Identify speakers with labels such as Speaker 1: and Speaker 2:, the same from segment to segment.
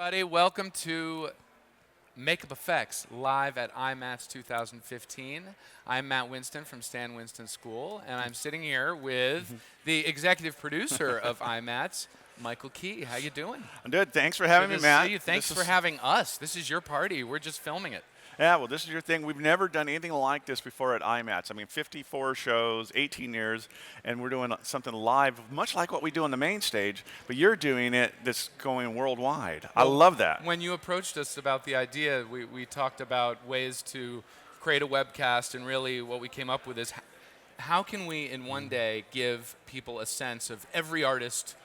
Speaker 1: everybody. Welcome to Makeup Effects Live at IMATS 2015. I'm Matt Winston from Stan Winston School, and I'm sitting here with the executive producer of IMATS, Michael Key. How you doing?
Speaker 2: I'm good. Thanks for having me, Matt.
Speaker 1: See you. Thanks for having us. This is your party. We're just filming it.
Speaker 2: Yeah, well, this is your thing. We've never done anything like this before at IMATS. I mean, 54 shows, 18 years, and we're doing something live, much like what we do on the main stage, but you're doing it that's going worldwide. Well, I love that.
Speaker 1: When you approached us about the idea, we talked about ways to create a webcast, and really what we came up with is how can we, in one day, give people a sense of every artist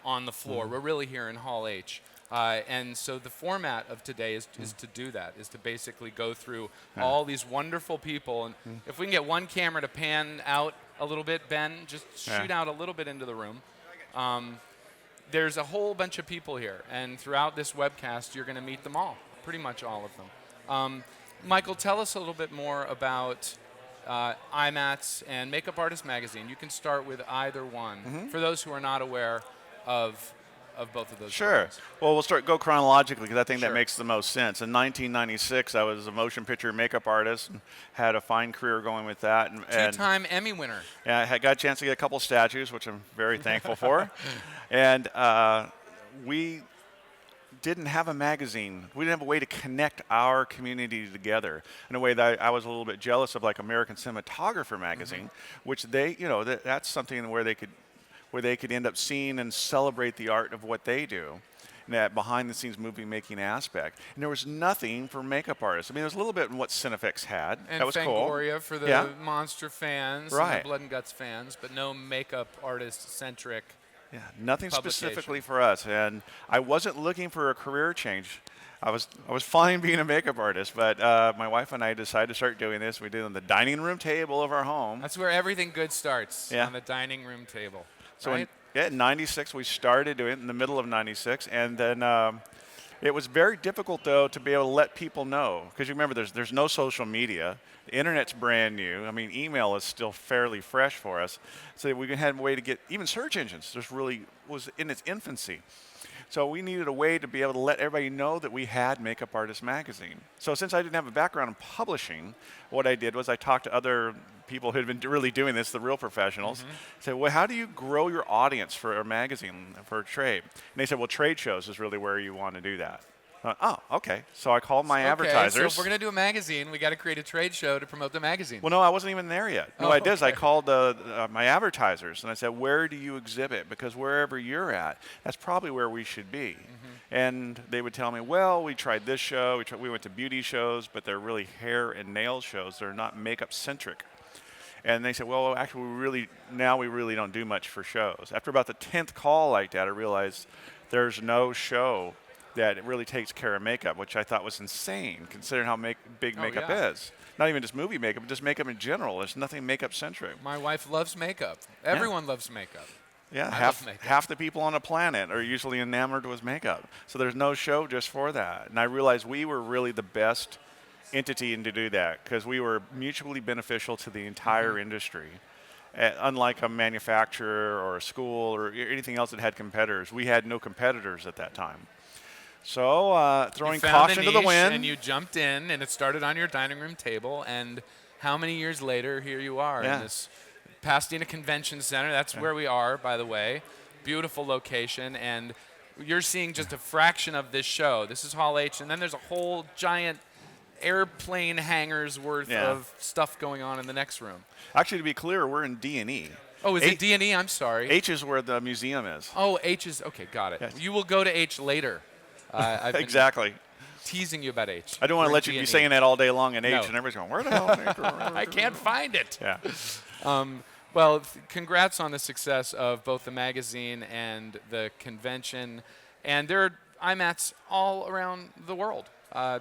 Speaker 1: on the floor. We're really here in Hall H. And so the format of today is to do that, is to basically go through all these wonderful people. And if we can get one camera to pan out a little bit, Ben, just shoot out a little bit into the room. There's a whole bunch of people here. And throughout this webcast, you're going to meet them all, pretty much all of them. Michael, tell us a little bit more about IMATS and Makeup Artist Magazine. You can start with either one. For those who are not aware of both of those.
Speaker 2: Sure.
Speaker 1: Programs.
Speaker 2: Well, we'll go chronologically because I think that makes the most sense. In 1996, I was a motion picture makeup artist and had a fine career going with that.
Speaker 1: Two-time Emmy winner.
Speaker 2: Yeah, I got a chance to get a couple statues, which I'm very thankful for. And we didn't have a magazine. We didn't have a way to connect our community together in a way that I was a little bit jealous of, like American Cinematographer magazine, which they, that's something where they could end up seeing and celebrate the art of what they do, that behind-the-scenes movie-making aspect. And there was nothing for makeup artists. I mean, there was a little bit in what Cinefix had.
Speaker 1: And
Speaker 2: that was cool.
Speaker 1: Fangoria for the monster fans, and the Blood and Guts fans, but no makeup artist-centric.
Speaker 2: Yeah, nothing specifically for us. And I wasn't looking for a career change. I was fine being a makeup artist, but my wife and I decided to start doing this. We did it on the dining room table of our home.
Speaker 1: That's where everything good starts, on the dining room table.
Speaker 2: So in 96, we started doing it in the middle of 96, and then it was very difficult, though, to be able to let people know. Because you remember, there's no social media. The Internet's brand new. I mean, email is still fairly fresh for us. So we had a way to get, even search engines, was in its infancy. So we needed a way to be able to let everybody know that we had Makeup Artist Magazine. So since I didn't have a background in publishing, what I did was I talked to other people who had been really doing this, the real professionals. Said, well, how do you grow your audience for a magazine, for a trade? And they said, well, trade shows is really where you want to do that. Oh, okay. So I called my advertisers.
Speaker 1: So if we're going to do a magazine, we got to create a trade show to promote the magazine.
Speaker 2: Well, no, I wasn't even there yet. No, I did is I called my advertisers, and I said, where do you exhibit? Because wherever you're at, that's probably where we should be. And they would tell me, well, we tried this show. We went to beauty shows, but they're really hair and nail shows. They're not makeup-centric. And they said, well, actually, we really don't do much for shows. After about the 10th call like that, I realized there's no show that it really takes care of makeup, which I thought was insane, considering how big makeup is. Not even just movie makeup, but just makeup in general. There's nothing makeup-centric.
Speaker 1: My wife loves makeup. Everyone loves makeup.
Speaker 2: Yeah, half the people on the planet are usually enamored with makeup. So there's no show just for that. And I realized we were really the best entity to do that because we were mutually beneficial to the entire industry. Unlike a manufacturer or a school or anything else that had competitors, we had no competitors at that time. So throwing caution to the wind.
Speaker 1: And you jumped in, and it started on your dining room table. And how many years later, here you are in this Pasadena Convention Center. That's where we are, by the way. Beautiful location. And you're seeing just a fraction of this show. This is Hall H. And then there's a whole giant airplane hangars worth of stuff going on in the next room.
Speaker 2: Actually, to be clear, we're in D&E.
Speaker 1: Oh, is it D&E? I'm sorry.
Speaker 2: H is where the museum is.
Speaker 1: Oh, H is, okay, got it. Yes. You will go to H later. I've been teasing you about H.
Speaker 2: I don't want to let you be saying that all day long in H, and everybody's going, where the hell?
Speaker 1: I can't find it.
Speaker 2: Yeah.
Speaker 1: Well, congrats on the success of both the magazine and the convention. And there are IMATS all around the world.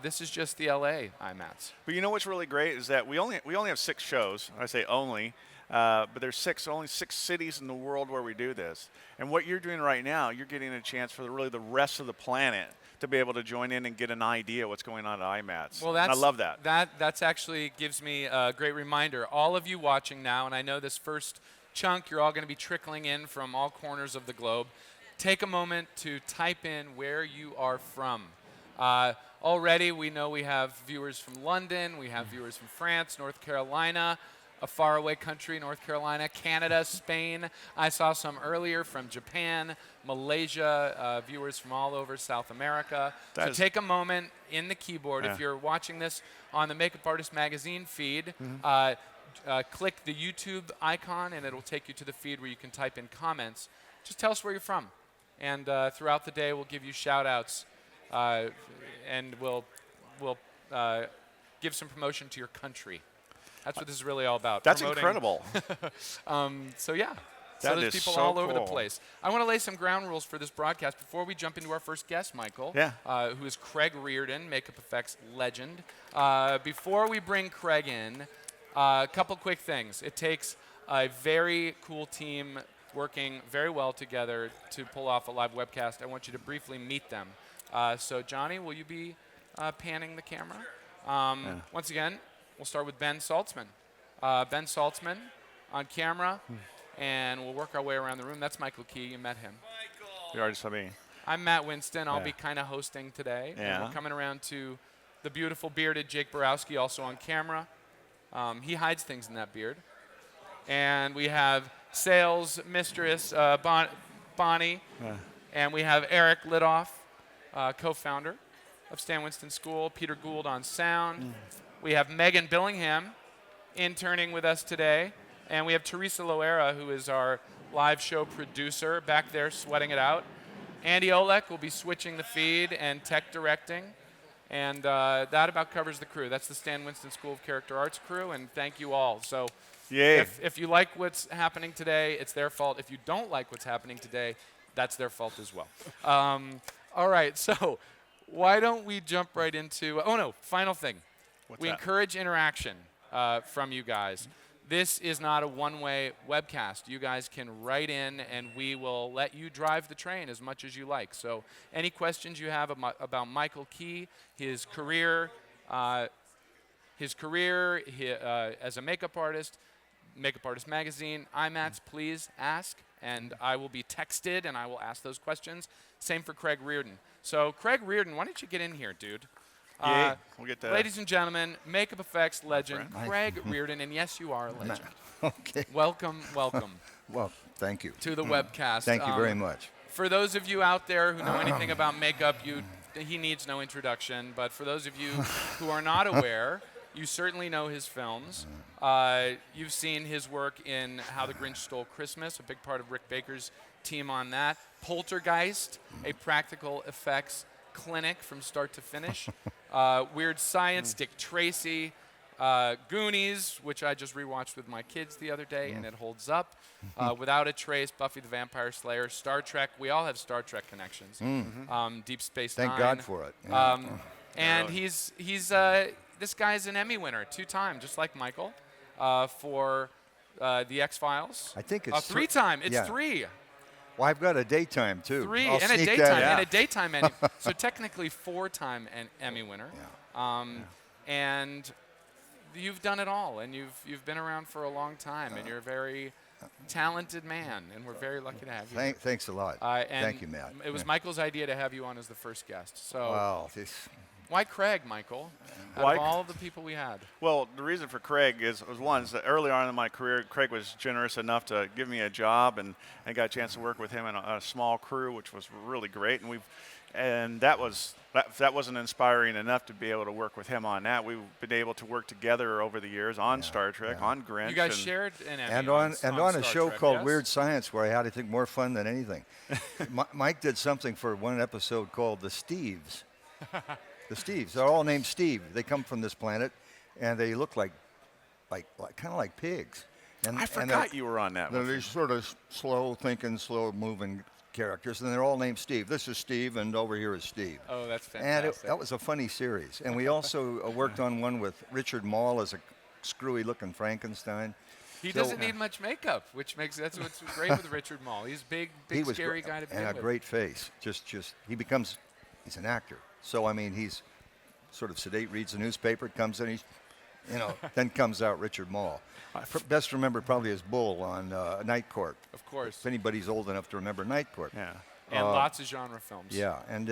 Speaker 1: This is just the LA IMATS.
Speaker 2: But you know what's really great is that we only have 6 shows. I say only. But there's only 6 cities in the world where we do this. And what you're doing right now, you're getting a chance for really the rest of the planet to be able to join in and get an idea what's going on at IMATS.
Speaker 1: Well,
Speaker 2: I love that.
Speaker 1: That's actually gives me a great reminder. All of you watching now, and I know this first chunk, you're all going to be trickling in from all corners of the globe. take a moment to type in where you are from. Already, we know we have viewers from London, we have viewers from France, North Carolina, a faraway country, North Carolina, Canada, Spain. I saw some earlier from Japan, Malaysia, viewers from all over South America. So take a moment in the keyboard. If you're watching this on the Makeup Artist Magazine feed, click the YouTube icon, and it'll take you to the feed where you can type in comments. Just tell us where you're from. And throughout the day, we'll give you shout-outs, and we'll give some promotion to your country. That's what this is really all about.
Speaker 2: That's
Speaker 1: promoting.
Speaker 2: incredible.
Speaker 1: So yeah.
Speaker 2: That
Speaker 1: so there's
Speaker 2: is
Speaker 1: people
Speaker 2: so
Speaker 1: all over the
Speaker 2: cool.
Speaker 1: place. I want to lay some ground rules for this broadcast before we jump into our first guest, Michael, who is Craig Reardan, makeup effects legend. Before we bring Craig in, a couple quick things. It takes a very cool team working very well together to pull off a live webcast. I want you to briefly meet them. So Johnny, will you be panning the camera? Once again, we'll start with Ben Saltzman. Ben Saltzman on camera, and we'll work our way around the room. That's Michael Key. You met him.
Speaker 2: You already saw me.
Speaker 1: I'm Matt Winston. I'll be kind of hosting today. And we're coming around to the beautiful bearded Jake Borowski, also on camera. He hides things in that beard. And we have sales mistress Bonnie. And we have Eric Lidoff, co-founder of Stan Winston School. Peter Gould on sound. We have Megan Billingham interning with us today. And we have Teresa Loera, who is our live show producer, back there sweating it out. Andy Olek will be switching the feed and tech directing. And that about covers the crew. That's the Stan Winston School of Character Arts crew, and thank you all. So if you like what's happening today, it's their fault. If you don't like what's happening today, that's their fault as well. All right, so why don't we jump right into, final thing. We encourage interaction from you guys. This is not a one-way webcast. You guys can write in, and we will let you drive the train as much as you like. So any questions you have about Michael Key, his career as a makeup artist, Makeup Artist Magazine, IMATS, please ask, and I will be texted, and I will ask those questions. Same for Craig Reardan. So Craig Reardan, why don't you get in here, dude?
Speaker 2: We'll get that.
Speaker 1: Ladies and gentlemen, makeup effects legend, Craig Reardan, and yes, you are a legend.
Speaker 3: Okay.
Speaker 1: Welcome.
Speaker 3: Well, thank you.
Speaker 1: To the webcast.
Speaker 3: Thank you very much.
Speaker 1: For those of you out there who know anything about makeup, he needs no introduction. But for those of you who are not aware, you certainly know his films. You've seen his work in How the Grinch Stole Christmas, a big part of Rick Baker's team on that. Poltergeist, a practical effects clinic from start to finish. Weird Science, Dick Tracy, Goonies, which I just rewatched with my kids the other day, and it holds up. Without a Trace, Buffy the Vampire Slayer, Star Trek. We all have Star Trek connections. Deep Space Nine.
Speaker 3: Thank God for it. Yeah.
Speaker 1: And he's this guy's an Emmy winner 2-time, just like Michael, for the X-Files.
Speaker 3: I think it's
Speaker 1: 3-time. It's
Speaker 3: yeah.
Speaker 1: 3.
Speaker 3: Well, I've got a daytime too.
Speaker 1: 3
Speaker 3: I'll
Speaker 1: and a
Speaker 3: sneak
Speaker 1: daytime
Speaker 3: that
Speaker 1: and
Speaker 3: in.
Speaker 1: a daytime Emmy. So technically 4-time Emmy winner.
Speaker 3: Yeah.
Speaker 1: And you've done it all, and you've been around for a long time, and you're a very talented man, and we're very lucky to have you.
Speaker 3: Thanks a lot. Thank you, Matt.
Speaker 1: It was Michael's idea to have you on as the first guest. So
Speaker 3: Wow.
Speaker 1: why Craig, Michael? Out of all of the people we had.
Speaker 2: Well, the reason for Craig was that early on in my career, Craig was generous enough to give me a job, and I got a chance to work with him in a small crew, which was really great. And that wasn't inspiring enough to be able to work with him on that. We've been able to work together over the years on Star Trek, on Grinch.
Speaker 1: You guys shared an Emmy
Speaker 3: And on a
Speaker 1: Star
Speaker 3: show
Speaker 1: Trek,
Speaker 3: called
Speaker 1: yes?
Speaker 3: Weird Science, where I had, I think, more fun than anything. Mike did something for one episode called The Steves. The Steves. They're all named Steve. They come from this planet, and they look like kind of like pigs. And
Speaker 2: I forgot you were on that
Speaker 3: They're
Speaker 2: one.
Speaker 3: these sort of slow-thinking, slow-moving characters, and they're all named Steve. This is Steve, and over here is Steve.
Speaker 1: Oh, that's
Speaker 3: And
Speaker 1: fantastic.
Speaker 3: that was a funny series. And we also worked on one with Richard Mall as a screwy-looking Frankenstein.
Speaker 1: He doesn't need much makeup, that's what's great with Richard Mall. He's big, scary guy to be
Speaker 3: and
Speaker 1: with.
Speaker 3: a great face. He's an actor. So I mean, he's sort of sedate, reads the newspaper, comes in, then comes out Richard Mall. Best remembered probably as Bull on Night Court.
Speaker 1: Of course.
Speaker 3: If anybody's old enough to remember Night Court.
Speaker 2: Yeah.
Speaker 1: And lots of genre films.
Speaker 3: Yeah, and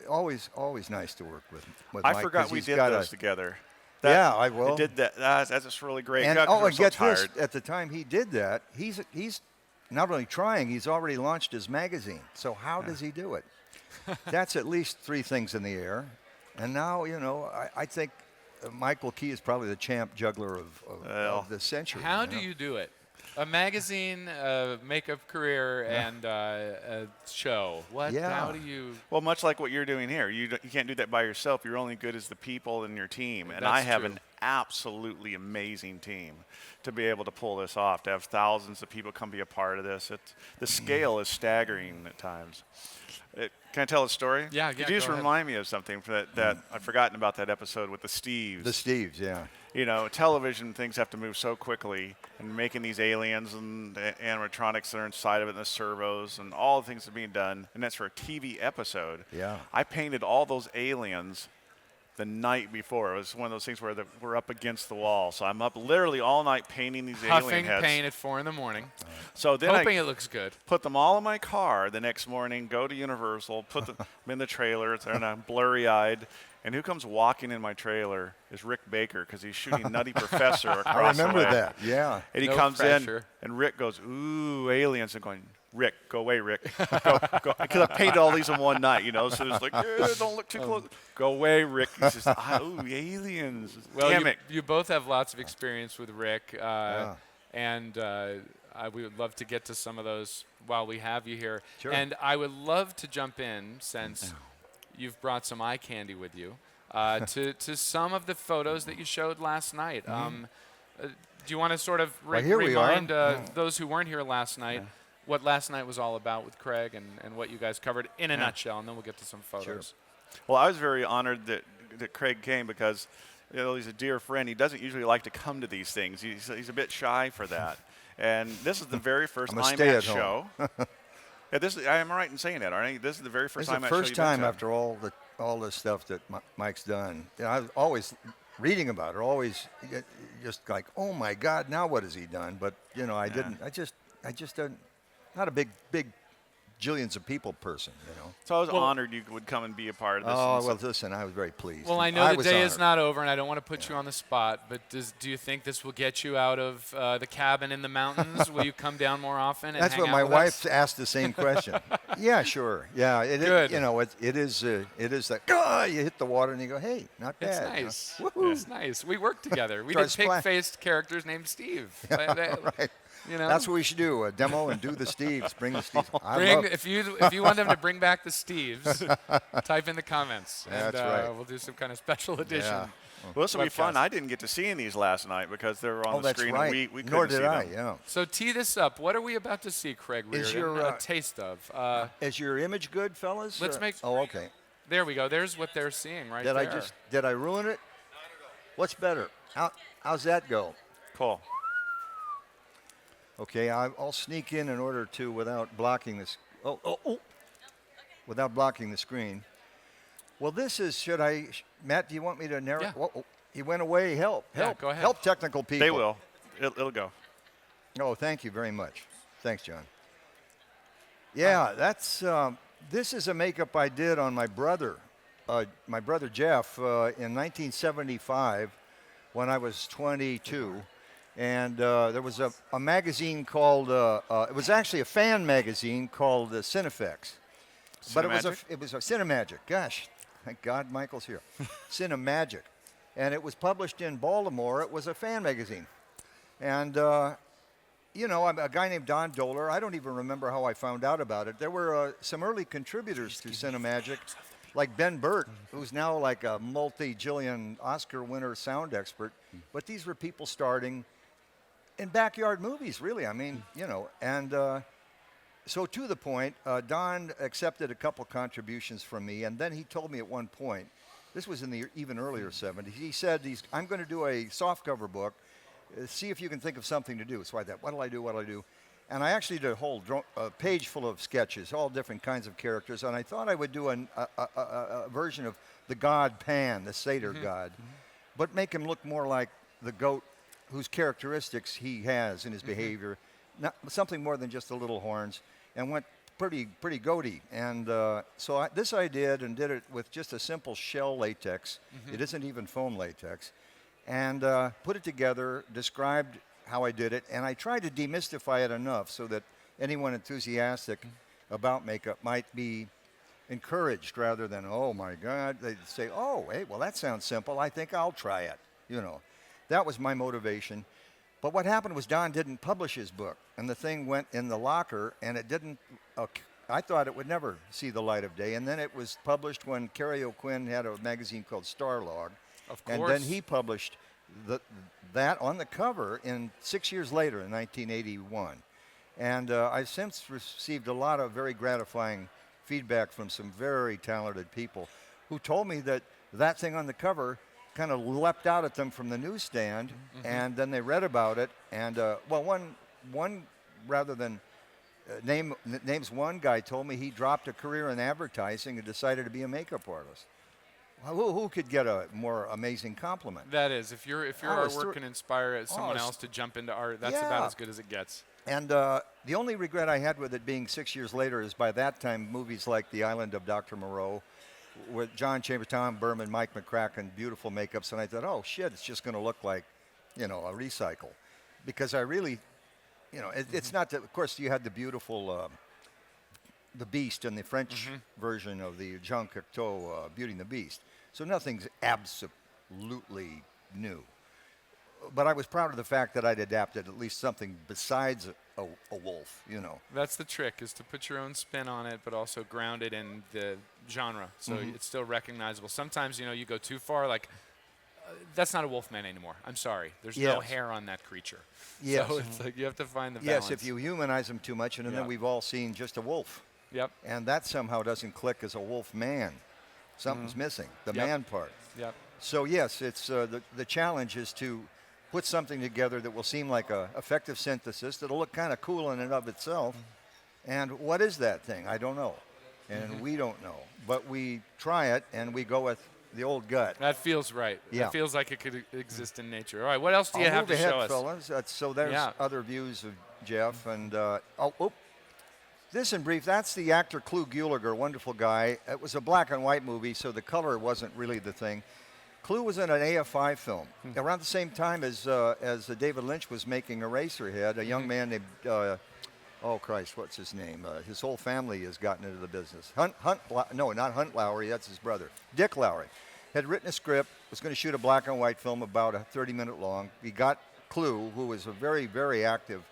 Speaker 3: always nice to work with
Speaker 2: I
Speaker 3: Mike,
Speaker 2: forgot
Speaker 3: 'cause
Speaker 2: we
Speaker 3: he's
Speaker 2: did
Speaker 3: got
Speaker 2: those together.
Speaker 3: Yeah, I will.
Speaker 2: I did that. That's just really great.
Speaker 3: And
Speaker 2: Yeah, 'cause we're
Speaker 3: and
Speaker 2: so
Speaker 3: get
Speaker 2: tired.
Speaker 3: this, at the time he did that, he's not only trying, he's already launched his magazine. So how does he do it? That's at least 3 things in the air. And now, I think Michael Key is probably the champ juggler of the century.
Speaker 1: How do you do it? A magazine, a makeup career, and a show. What?
Speaker 3: Yeah.
Speaker 1: How do you?
Speaker 2: Well, much like what you're doing here, you can't do that by yourself. You're only good as the people in your team. And I
Speaker 1: That's
Speaker 2: have
Speaker 1: true.
Speaker 2: an absolutely amazing team to be able to pull this off, to have thousands of people come be a part of this. The scale is staggering at times. Can I tell a story?
Speaker 1: Yeah,
Speaker 2: Could you just
Speaker 1: go ahead.
Speaker 2: remind me of something that I've forgotten about that episode with the Steves?
Speaker 3: The Steves, yeah.
Speaker 2: Television, things have to move so quickly, and making these aliens and the animatronics that are inside of it, and the servos, and all the things that are being done, and that's for a TV episode.
Speaker 3: Yeah.
Speaker 2: I painted all those aliens the night before. It was one of those things where we're up against the wall. So I'm up literally all night painting these alien
Speaker 1: Huffing
Speaker 2: heads.
Speaker 1: paint at 4 a.m.
Speaker 2: So then
Speaker 1: Hoping
Speaker 2: I
Speaker 1: it looks good.
Speaker 2: put them all in my car the next morning, go to Universal, put them in the trailer, and I'm blurry-eyed. And who comes walking in my trailer is Rick Baker, because he's shooting Nutty Professor across
Speaker 3: I remember
Speaker 2: the way.
Speaker 3: that, yeah.
Speaker 2: And he
Speaker 1: No
Speaker 2: comes
Speaker 1: pressure.
Speaker 2: in, and Rick goes, "Ooh, aliens!" And going, "Rick, go away, Rick." Go. Because I painted all these in one night, so it's like, don't look too close. Go away, Rick. He says, "Ooh, aliens!"
Speaker 1: Well,
Speaker 2: Damn it.
Speaker 1: you both have lots of experience with Rick,
Speaker 3: Yeah.
Speaker 1: and we would love to get to some of those while we have you here.
Speaker 3: Sure.
Speaker 1: And I would love to jump in, since you've brought some eye candy with you, to some of the photos that you showed last night. Do you want to sort of
Speaker 3: here we are.
Speaker 1: remind those who weren't here last night what last night was all about with Craig, and what you guys covered in a nutshell, and then we'll get to some photos.
Speaker 2: Well, I was very honored that Craig came, because he's a dear friend. He doesn't usually like to come to these things. He's a bit shy for that. And this is the very first
Speaker 3: I'm a
Speaker 2: IMATS
Speaker 3: stay-at-home.
Speaker 2: show. I am right in saying that, aren't I? This is the very first
Speaker 3: It's the
Speaker 2: IMATS show
Speaker 3: first
Speaker 2: you've been
Speaker 3: time
Speaker 2: to.
Speaker 3: after all the stuff that Mike's done. I was always reading about it, always just like, oh my God, now what has he done? But I didn't. I just don't. Not a big jillions of people person,
Speaker 2: So I was honored you would come and be a part of this.
Speaker 3: Oh
Speaker 2: And
Speaker 3: well, listen, I was very pleased.
Speaker 1: Well, I know the
Speaker 3: was
Speaker 1: day is
Speaker 3: honored.
Speaker 1: not over, and I don't want to put you on the spot, but do you think this will get you out of the cabin in the mountains? Will you come down more often and
Speaker 3: That's
Speaker 1: hang
Speaker 3: what
Speaker 1: out
Speaker 3: my
Speaker 1: with
Speaker 3: wife
Speaker 1: us?
Speaker 3: asked the same question. Yeah, sure. Yeah,
Speaker 1: Good.
Speaker 3: it is that you hit the water and you go, hey, not
Speaker 1: It's
Speaker 3: bad.
Speaker 1: nice.
Speaker 3: Woohoo.
Speaker 1: It's nice. We worked together. We
Speaker 3: Try
Speaker 1: did
Speaker 3: to splat.
Speaker 1: pig-faced characters named Steve.
Speaker 3: Right. That's what we should do. A demo and do the Steves. Bring the Steves.
Speaker 1: If you want them to bring back the Steves, type in the comments, and
Speaker 3: That's right.
Speaker 1: we'll do some kind of special edition.
Speaker 3: Yeah.
Speaker 2: Well, this will be fun.
Speaker 1: webcast.
Speaker 2: I didn't get to see any of these last night because they were on
Speaker 3: Oh,
Speaker 2: the
Speaker 3: that's
Speaker 2: screen,
Speaker 3: right.
Speaker 2: and we couldn't
Speaker 3: Nor
Speaker 2: see
Speaker 3: did I.
Speaker 2: them.
Speaker 3: Yeah.
Speaker 1: So tee this up. What are we about to see, Craig
Speaker 3: Is
Speaker 1: Reardan?
Speaker 3: your,
Speaker 1: a taste of.
Speaker 3: Is your image good, fellas?
Speaker 1: Let's make-
Speaker 3: Oh, okay.
Speaker 1: There we go. There's what they're seeing right there.
Speaker 3: Did I ruin it? What's better? How's that go?
Speaker 2: Cool.
Speaker 3: Okay, I'll sneak in order to without blocking this. Without blocking the screen. Well, this is. Should I, Matt? Do you want me to narrate?
Speaker 1: Yeah.
Speaker 3: He went away. Help!
Speaker 1: Yeah,
Speaker 3: Help!
Speaker 1: go ahead.
Speaker 3: Help! Technical people.
Speaker 2: They will. It'll go.
Speaker 3: Oh, thank you very much. Thanks, John. Yeah, that's. This is a makeup I did on my brother Jeff, in 1975, when I was 22. And there was a magazine called, it was actually a fan magazine called Cinefex. But it was a Cinemagic. Gosh, thank God Michael's here. Cinemagic. And it was published in Baltimore. It was a fan magazine. And, I'm a guy named Don Doler. I don't even remember how I found out about it. There were some early contributors to Cinemagic, like Ben Burt, who's now like a multi-jillion Oscar winner sound expert. But these were people starting in backyard movies, really. I mean, and so to the point, Don accepted a couple contributions from me, and then he told me at one point, this was in the even earlier 70s, he said, I'm going to do a softcover book, see if you can think of something to do. So I thought, what'll I do? And I actually did a whole page full of sketches, all different kinds of characters, and I thought I would do a version of the god Pan, the satyr god, but make him look more like the goat whose characteristics he has in his behavior, not something more than just the little horns, and went pretty goaty. And so this I did, and did it with just a simple shell latex. It isn't even foam latex. And put it together, described how I did it, and I tried to demystify it enough so that anyone enthusiastic about makeup might be encouraged rather than, oh my God, they'd say, oh, hey, well, that sounds simple. I think I'll try it. You know, that was my motivation. But what happened was Don didn't publish his book, and the thing went in the locker, and it didn't, I thought it would never see the light of day. And then it was published when Kerry O'Quinn had a magazine called Starlog.
Speaker 1: Of course.
Speaker 3: And then he published that on the cover 6 years later in 1981. And I've since received a lot of very gratifying feedback from some very talented people who told me that thing on the cover kind of leapt out at them from the newsstand, and then they read about it. And well, one rather than names one guy told me he dropped a career in advertising and decided to be a makeup artist. Who could get a more amazing compliment?
Speaker 1: That is, if your artwork can inspire someone else to jump into art, that's about as good as it gets.
Speaker 3: And the only regret I had with it being 6 years later is by that time movies like The Island of Dr. Moreau with John Chambers, Tom Berman, Mike McCracken, beautiful makeups, and I thought, oh shit, it's just going to look like, you know, a recycle, because I really, you know, it's not that. Of course, you had the beautiful The Beast in the French version of the Jean Cocteau Beauty and the Beast, so nothing's absolutely new. But I was proud of the fact that I'd adapted at least something besides a wolf, you know.
Speaker 1: That's the trick, is to put your own spin on it, but also ground it in the genre, so it's still recognizable. Sometimes, you know, you go too far, like, that's not a wolf man anymore. I'm sorry. There's no hair on that creature.
Speaker 3: Yes.
Speaker 1: So it's like you have to find the balance.
Speaker 3: Yes, if you humanize them too much, and then we've all seen just a wolf.
Speaker 1: Yep.
Speaker 3: And that somehow doesn't click as a wolf man. Something's missing, the man part.
Speaker 1: Yep.
Speaker 3: So yes, it's the challenge is to put something together that will seem like a effective synthesis that'll look kind of cool in and of itself. And what is that thing? I don't know. And we don't know. But we try it, and we go with the old gut.
Speaker 1: That feels right.
Speaker 3: Yeah.
Speaker 1: It feels like it could exist in nature. All right, what else do you
Speaker 3: I'll
Speaker 1: have
Speaker 3: move
Speaker 1: to
Speaker 3: ahead,
Speaker 1: show us?
Speaker 3: fellas. So there's other views of Jeff. And this in brief, that's the actor Clu Gulager, wonderful guy. It was a black and white movie, so the color wasn't really the thing. Clu was in an AFI film around the same time as David Lynch was making Eraserhead. A young man named, oh Christ, what's his name? His whole family has gotten into the business. No, not Hunt Lowry, that's his brother. Dick Lowry had written a script, was going to shoot a black and white film about 30-minute long. He got Clu, who was a very, very active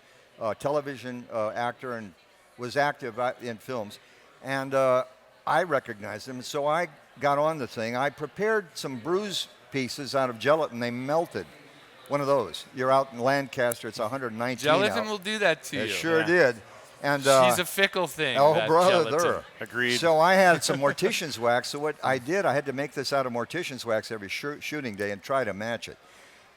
Speaker 3: television actor and was active in films. And I recognized him, so I got on the thing. I prepared some bruise pieces out of gelatin. They melted. One of those. You're out in Lancaster. It's 119
Speaker 1: Gelatin
Speaker 3: out.
Speaker 1: will do that to you.
Speaker 3: It sure did. And
Speaker 1: she's a fickle thing.
Speaker 3: Oh,
Speaker 1: that
Speaker 3: brother.
Speaker 1: gelatin.
Speaker 2: Agreed.
Speaker 3: So I had some mortician's wax. So what I did, I had to make this out of mortician's wax every shooting day and try to match it.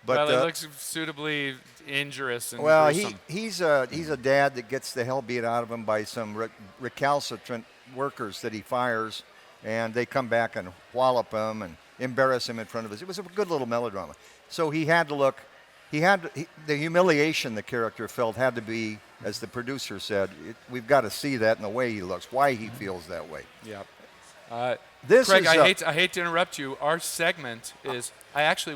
Speaker 3: But
Speaker 1: well, it looks suitably injurious and
Speaker 3: well,
Speaker 1: gruesome.
Speaker 3: he's a dad that gets the hell beat out of him by some recalcitrant workers that he fires, and they come back and wallop him and embarrass him in front of us. It was a good little melodrama. So he had to look. The humiliation the character felt had to be, as the producer said, we've got to see that in the way he looks, why he feels that way.
Speaker 1: Yep.
Speaker 3: Craig,
Speaker 1: Craig, I hate to interrupt you. Our segment is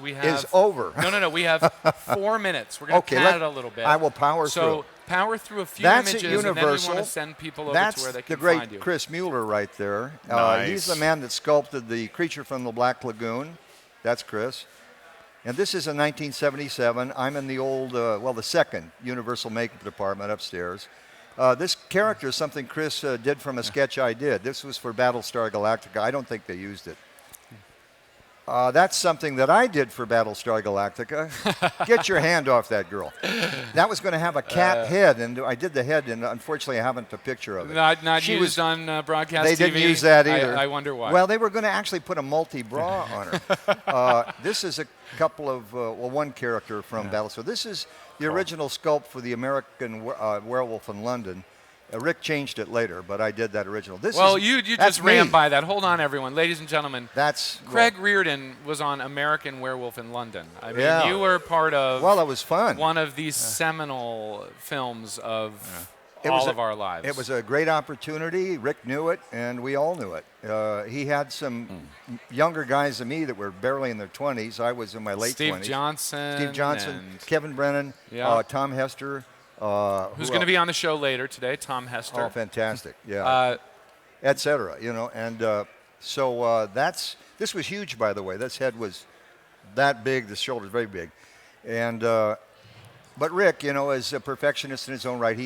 Speaker 1: we have
Speaker 3: is over.
Speaker 1: No. We have 4 minutes. We're going to pad it a little bit.
Speaker 3: I will power through.
Speaker 1: So power through a few
Speaker 3: That's
Speaker 1: images,
Speaker 3: at
Speaker 1: and then we
Speaker 3: Universal.
Speaker 1: want to send people over
Speaker 3: That's
Speaker 1: to where they
Speaker 3: the
Speaker 1: can
Speaker 3: great
Speaker 1: find you.
Speaker 3: Chris Mueller right there.
Speaker 2: Nice.
Speaker 3: He's the man that sculpted the creature from the Black Lagoon. That's Chris. And this is in 1977. I'm in the old, the second Universal makeup department upstairs. This character is something Chris did from a sketch I did. This was for Battlestar Galactica. I don't think they used it. That's something that I did for Battlestar Galactica. Get your hand off that girl. That was going to have a cat head, and I did the head, and unfortunately I haven't a picture of it.
Speaker 1: Not used on broadcast
Speaker 3: They
Speaker 1: TV.
Speaker 3: didn't use that either.
Speaker 1: I wonder why.
Speaker 3: Well, they were going to actually put a multi-bra on her. This is a couple of, one character from Battlestar. This is the original sculpt for the American Werewolf in London. Rick changed it later, but I did that original.
Speaker 1: You just ran by that. Hold on, everyone. Ladies and gentlemen.
Speaker 3: That's
Speaker 1: Craig Reardan was on American Werewolf in London. I mean, you were part of
Speaker 3: it was fun.
Speaker 1: one of these seminal films of all of our lives.
Speaker 3: It was a great opportunity. Rick knew it, and we all knew it. He had some younger guys than me that were barely in their 20s. I was in my late 20s.
Speaker 1: Steve Johnson,
Speaker 3: Kevin Brennan,
Speaker 1: Yeah.
Speaker 3: Tom Hester.
Speaker 1: who's going to be on the show later today, Tom Hester.
Speaker 3: Oh, fantastic! Yeah, et cetera. And so this was huge, by the way. This head was that big. The shoulders very big, and but Rick, is a perfectionist in his own right.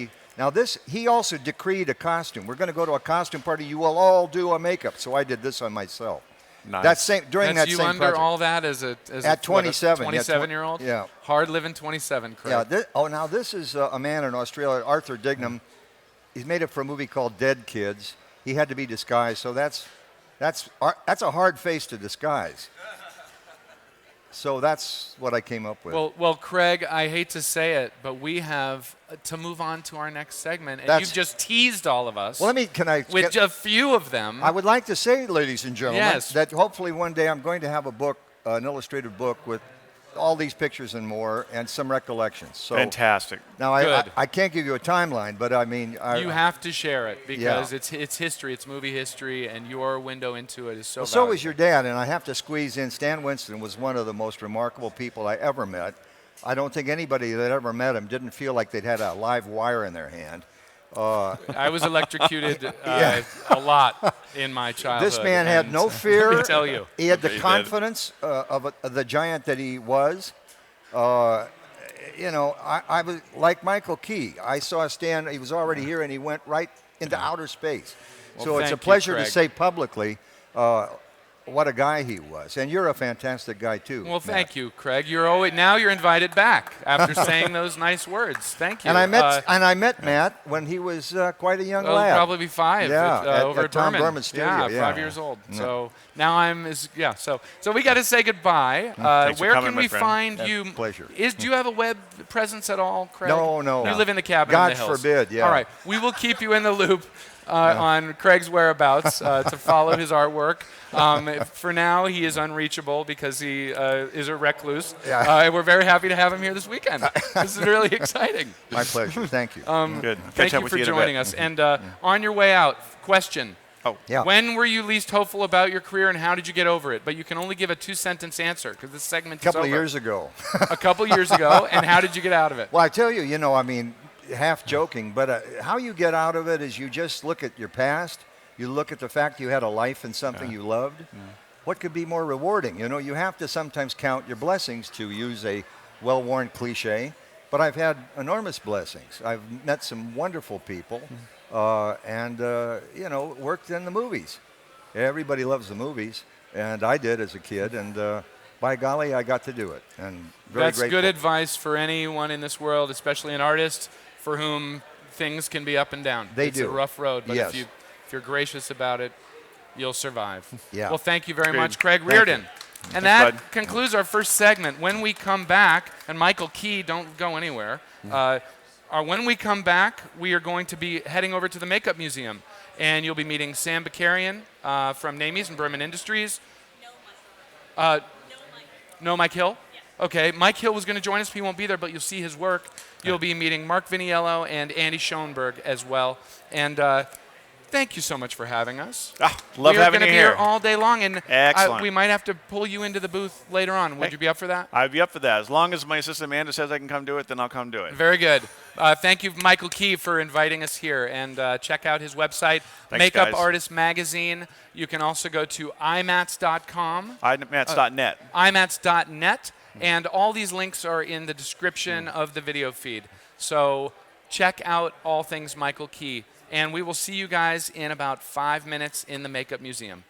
Speaker 3: He also decreed a costume. We're going to go to a costume party. You will all do a makeup. So I did this on myself.
Speaker 2: Nice.
Speaker 1: That's you
Speaker 3: same
Speaker 1: under
Speaker 3: project.
Speaker 1: all that as
Speaker 3: At 27,
Speaker 1: 27-year-old?
Speaker 3: Yeah.
Speaker 1: Hard living 27, Craig.
Speaker 3: Yeah. Now this is a man in Australia, Arthur Dignam. He's made it for a movie called Dead Kids. He had to be disguised, so that's a hard face to disguise. So that's what I came up with.
Speaker 1: Well, Craig, I hate to say it, but we have to move on to our next segment, and you've just teased all of us.
Speaker 3: Well,
Speaker 1: with a few of them.
Speaker 3: I would like to say, ladies and gentlemen,
Speaker 1: Yes.
Speaker 3: that hopefully one day I'm going to have a book, an illustrated book with all these pictures and more, and some recollections. So
Speaker 2: Fantastic.
Speaker 3: now
Speaker 1: Good.
Speaker 3: I can't give you a timeline, but I mean,
Speaker 1: You have to share it because
Speaker 3: Yeah.
Speaker 1: it's history, it's movie history, and your window into it is so
Speaker 3: Well,
Speaker 1: valuable.
Speaker 3: so was your dad, and I have to squeeze in. Stan Winston was one of the most remarkable people I ever met. I don't think anybody that ever met him didn't feel like they'd had a live wire in their hand.
Speaker 1: I was electrocuted a lot in my childhood.
Speaker 3: This man had
Speaker 1: and
Speaker 3: no fear.
Speaker 1: Let me tell you.
Speaker 3: He had the
Speaker 2: He did.
Speaker 3: confidence of the giant that he was. I was like Michael Key. I saw Stan. He was already here, and he went right into outer space.
Speaker 1: Well,
Speaker 3: So it's
Speaker 1: thank
Speaker 3: a
Speaker 1: you,
Speaker 3: pleasure to
Speaker 1: Craig.
Speaker 3: say publicly what a guy he was. And you're a fantastic guy, too.
Speaker 1: Well,
Speaker 3: Matt.
Speaker 1: thank you, Craig. Now you're invited back after saying those nice words. Thank you.
Speaker 3: And I met Matt when he was quite a young
Speaker 1: Well,
Speaker 3: lad.
Speaker 1: probably 5
Speaker 3: Yeah,
Speaker 1: over
Speaker 3: at
Speaker 1: at
Speaker 3: Tom
Speaker 1: Berman.
Speaker 3: Berman's studio,
Speaker 1: Yeah, 5
Speaker 3: yeah.
Speaker 1: years old.
Speaker 3: Yeah.
Speaker 1: So now So we got to say goodbye.
Speaker 2: Thanks for
Speaker 1: Where
Speaker 2: coming,
Speaker 1: can
Speaker 2: my
Speaker 1: we
Speaker 2: friend.
Speaker 1: find
Speaker 3: Yeah,
Speaker 1: you?
Speaker 3: pleasure.
Speaker 1: Do you have a web presence at all, Craig?
Speaker 3: No.
Speaker 1: You live in the cabin
Speaker 3: God
Speaker 1: in the hills.
Speaker 3: forbid, yeah.
Speaker 1: All right. We will keep you in the loop on Craig's whereabouts to follow his artwork. For now, he is unreachable because he is a recluse.
Speaker 3: Yeah.
Speaker 1: And we're very happy to have him here this weekend. This is really exciting.
Speaker 3: My pleasure. Thank you.
Speaker 2: Good.
Speaker 1: Thank
Speaker 2: Catch up
Speaker 1: you
Speaker 2: with
Speaker 1: for
Speaker 2: you in a bit.
Speaker 1: joining us. And on your way out, question.
Speaker 2: Oh,
Speaker 3: Yeah.
Speaker 1: When were you least hopeful about your career and how did you get over it? But you can only give a 2-sentence answer because this segment
Speaker 3: a couple
Speaker 1: is
Speaker 3: of
Speaker 1: over.
Speaker 3: years ago.
Speaker 1: A couple years ago. And how did you get out of it?
Speaker 3: Well, I tell you, half joking, but how you get out of it is you just look at your past. You look at the fact you had a life in something you loved. What could be more rewarding? You have to sometimes count your blessings, to use a well-worn cliche. But I've had enormous blessings. I've met some wonderful people and worked in the movies. Everybody loves the movies, and I did as a kid, and by golly, I got to do it. And very
Speaker 1: That's
Speaker 3: grateful.
Speaker 1: good advice for anyone in this world, especially an artist for whom things can be up and down. It's
Speaker 3: do.
Speaker 1: a rough road, but
Speaker 3: Yes.
Speaker 1: if you're gracious about it, you'll survive.
Speaker 3: Yeah.
Speaker 1: Well, thank you very
Speaker 2: Great.
Speaker 1: much, Craig
Speaker 3: Thank
Speaker 1: Reardan.
Speaker 3: you.
Speaker 1: And
Speaker 2: Thanks,
Speaker 1: that
Speaker 2: bud.
Speaker 1: concludes our first segment. When we come back, and Michael Key, don't go anywhere. When we come back, we are going to be heading over to the Makeup Museum, and you'll be meeting Sam Bakarian from Namies and Berman Industries. No, Mike Hill? Okay, Mike Hill was going to join us. He won't be there, but you'll see his work. You'll be meeting Mark Viniello and Andy Schoenberg as well. And thank you so much for having us.
Speaker 2: Love
Speaker 1: we are
Speaker 2: having
Speaker 1: going to
Speaker 2: you
Speaker 1: be
Speaker 2: here.
Speaker 1: here all day long, and
Speaker 2: Excellent.
Speaker 1: we might have to pull you into the booth later on. Would you be up for that?
Speaker 2: I'd be up for that. As long as my assistant Amanda says I can come do it, then I'll come do it.
Speaker 1: Very good. Thank you, Michael Key, for inviting us here. And check out his website,
Speaker 2: Thanks,
Speaker 1: Makeup
Speaker 2: guys.
Speaker 1: Artist Magazine. You can also go to imats.com.
Speaker 2: IMATS.net.
Speaker 1: imats.net, and all these links are in the description of the video feed. So check out all things Michael Key, and we will see you guys in about 5 minutes in the Makeup Museum.